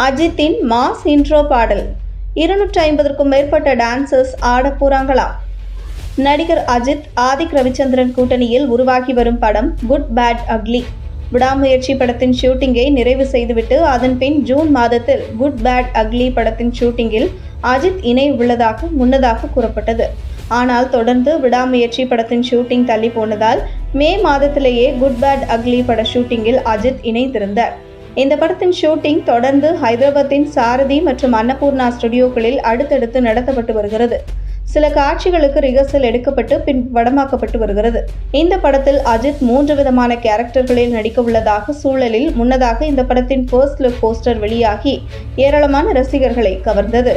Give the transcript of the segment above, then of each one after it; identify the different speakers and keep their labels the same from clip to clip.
Speaker 1: அஜித்தின் mass intro பாடல். 250க்கும் மேற்பட்ட டான்சர்ஸ் ஆட போறாங்களாம். நடிகர் அஜித், ஆதிக் ரவிச்சந்திரன் கூட்டணியில் உருவாகி வரும் படம் குட் பேட் அக்லி. விடாமுயற்சி படத்தின் ஷூட்டிங்கை நிறைவு செய்துவிட்டு அதன் பின் ஜூன் மாதத்தில் குட் பேட் அக்லி படத்தின் ஷூட்டிங்கில் அஜித் இணை உள்ளதாக முன்னதாக கூறப்பட்டது. ஆனால் தொடர்ந்து விடாமுயற்சி படத்தின் ஷூட்டிங் தள்ளி போனதால் மே மாதத்திலேயே குட் பேட் அக்லி பட ஷூட்டிங்கில் அஜித் இணைந்திருந்தார். இந்த படத்தின் ஷூட்டிங் தொடர்ந்து ஹைதராபாத்தின் சாரதி மற்றும் அன்னபூர்ணா ஸ்டுடியோக்களில் அடுத்தடுத்து நடத்தப்பட்டு வருகிறது. சில காட்சிகளுக்கு ரிஹர்சல் எடுக்கப்பட்டு பின் படமாக்கப்பட்டு வருகிறது. இந்த படத்தில் அஜித் 3 விதமான கேரக்டர்களில் நடிக்க உள்ளதாக சூழலில் முன்னதாக இந்த படத்தின் ஃபர்ஸ்ட் லுக் போஸ்டர் வெளியாகி ஏராளமான ரசிகர்களை கவர்ந்தது.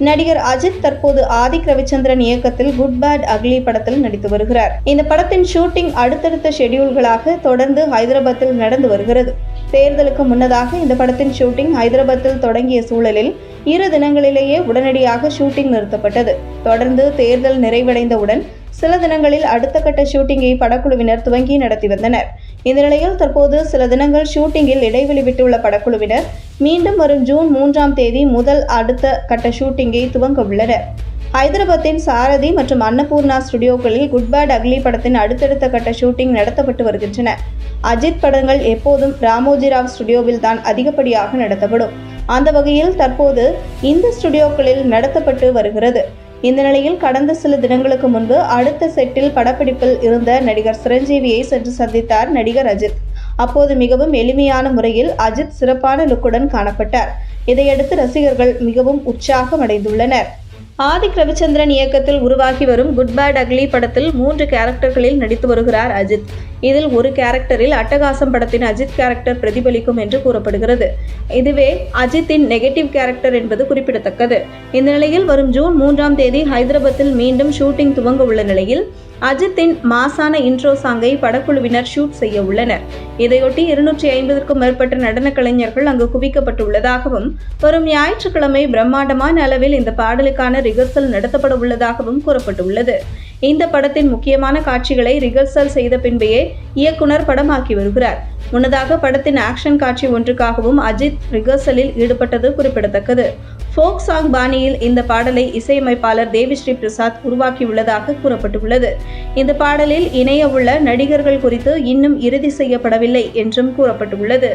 Speaker 1: நடிகர் அஜித் தற்போது ஆதிக் ரவிச்சந்திரன் இயக்கத்தில் குட் பேட் அக்லி படத்தில் நடித்து வருகிறார். இந்த படத்தின் ஷூட்டிங் அடுத்தடுத்த ஷெட்யூல்களாக தொடர்ந்து ஹைதராபாத்தில் நடந்து வருகிறது. தேர்தலுக்கு முன்னதாக இந்த படத்தின் ஷூட்டிங் ஹைதராபாத்தில் தொடங்கிய சூழலில் 2 தினங்களிலேயே உடனடியாக ஷூட்டிங் நிறுத்தப்பட்டது. தொடர்ந்து தேர்தல் நிறைவடைந்தவுடன் சில தினங்களில் அடுத்த கட்ட ஷூட்டிங்கை படக்குழுவினர் துவங்கி நடத்தி வந்தனர். இந்த நிலையில் தற்போது சில தினங்கள் ஷூட்டிங்கில் இடைவெளி விட்டுள்ள படக்குழுவினர் மீண்டும் வரும் ஜூன் 3ஆம் தேதி முதல் அடுத்த கட்ட ஷூட்டிங்கை துவங்க உள்ளனர். ஹைதராபாத்தின் சாரதி மற்றும் அன்னபூர்ணா ஸ்டுடியோக்களில் குட் பேட் அக்லி படத்தின் அடுத்தடுத்த கட்ட ஷூட்டிங் நடத்தப்பட்டு வருகின்றன. அஜித் படங்கள் எப்போதும் ராமோஜிராவ் ஸ்டுடியோவில் தான் அதிகப்படியாக நடத்தப்படும். அந்த வகையில் தற்போது இந்த ஸ்டுடியோக்களில் நடத்தப்பட்டு வருகிறது. இந்த நிலையில் கடந்த சில தினங்களுக்கு முன்பு அடுத்த செட்டில் படப்பிடிப்பில் இருந்த நடிகர் சிரஞ்சீவியை சென்று சந்தித்தார் நடிகர் அஜித். அப்போது மிகவும் எளிமையான முறையில் அஜித் சிறப்பான லுக்குடன் காணப்பட்டார். இதையடுத்து ரசிகர்கள் மிகவும் உற்சாகம் அடைந்துள்ளனர். ஆதிக் ரவிச்சந்திரன் இயக்கத்தில் உருவாகி வரும் குட் பேட் அக்லி படத்தில் 3 கேரக்டர்களில் நடித்து வருகிறார் அஜித். இதில் ஒரு கேரக்டரில் அட்டகாசம் படத்தின் அஜித் கேரக்டர் பிரதிபலிக்கும் என்று கூறப்படுகிறது. இதுவே அஜித்தின் நெகட்டிவ் கேரக்டர் என்பது குறிப்பிடத்தக்கது. இந்த நிலையில் வரும் ஜூன் 3ஆம் தேதி ஹைதராபாத்தில் மீண்டும் ஷூட்டிங் துவங்க உள்ள நிலையில் அஜித்தின் மாசான இன்ட்ரோ சாங்கை படக்குழுவினர் ஷூட் செய்ய உள்ளனர். இதையொட்டி 250க்கும் மேற்பட்ட நடன கலைஞர்கள் அங்கு குவிக்கப்பட்டுள்ளதாகவும் வரும் ஞாயிற்றுக்கிழமை பிரம்மாண்டமான அளவில் இந்த பாடலுக்கான ரிஹர்சல் நடத்தப்பட உள்ளதாகவும் கூறப்பட்டுள்ளது. இந்த படத்தின் முக்கியமான காட்சிகளை ரிஹர்சல் செய்த பின்பே இயக்குனர் படமாக்கி வருகிறார். முன்னதாக படத்தின் ஆக்ஷன் காட்சி ஒன்றுக்காகவும் அஜித் ரிஹர்சலில் ஈடுபட்டது குறிப்பிடத்தக்கது. ஃபோக் சாங் பாணியில் இந்த பாடலை இசையமைப்பாளர் தேவிஸ்ரீ பிரசாத் உருவாக்கியுள்ளதாக கூறப்பட்டுள்ளது. இந்த பாடலில் இணைய உள்ள நடிகர்கள் குறித்து இன்னும் இறுதி செய்யப்படவில்லை என்றும் கூறப்பட்டுள்ளது.